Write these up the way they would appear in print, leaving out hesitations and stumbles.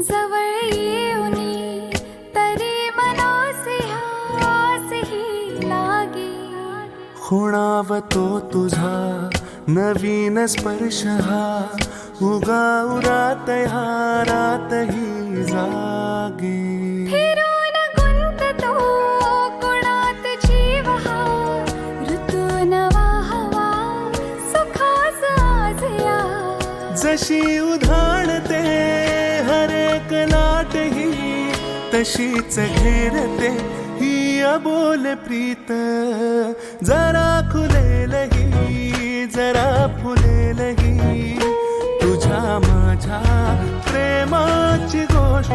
जवळ येऊनी तरी मनासी हासही लागे. खुणावतो तुझा नवीन स्पर्श हा उगा उरात ह्या रातही जागे. फिरून गुंततो कोणात जीव हा ऋतू नवा हवा सुखास आज या. जशी उधाणते हरेक लाटही तशीच घेरते ही अबोल प्रीत. जरा खुलेलही जरा फुलेलही तुझ्या माझ्या प्रेमाची गोष्ट.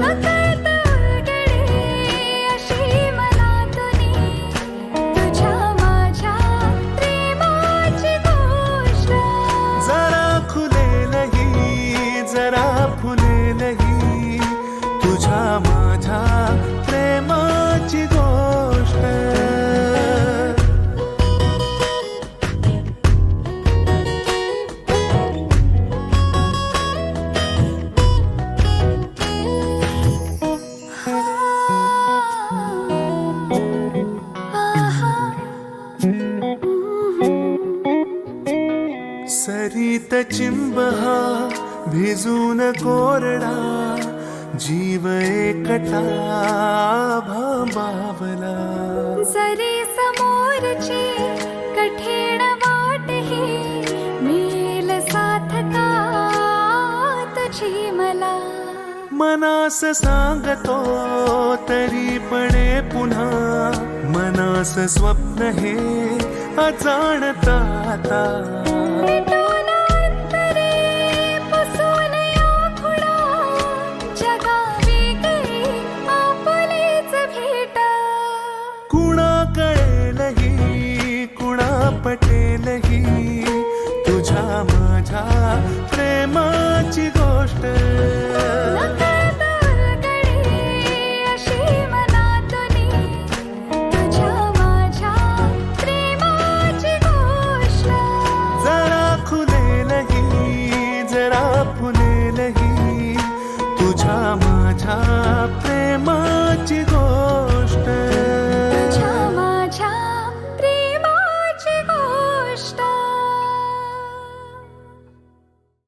नकळत उलगडे अशी मनातूनी तुझ्या माझ्या प्रेमाची गोष्ट. जरा खुलेलही जरा फुलेलही तुझ्या माझ्या प्रेमाची गोष्ट. सरीत चिंब हा भिजून कोरडा जीव एकटा भांबावला. जरी समोरची कठीण वाटही मिळेल साथ का तुझी मला. मनास सांगतो तरी पणे पुन्हा मनास स्वप्न हे अजाणता आता. मिटून अंतरे पुसून या खुणा जगा वेगळी आपुलीच भेट. कुणा कळेलही कुणा पटेलही तुझ्या माझ्या प्रेमाची गोष्ट. नकळत उलगडे अशी मनातूनी तुझ्या माझ्या प्रेमाची गोष्ट. जरा खुलेलही जरा फुलेलही तुझ्या माझ्या प्रेमाची गोष्ट.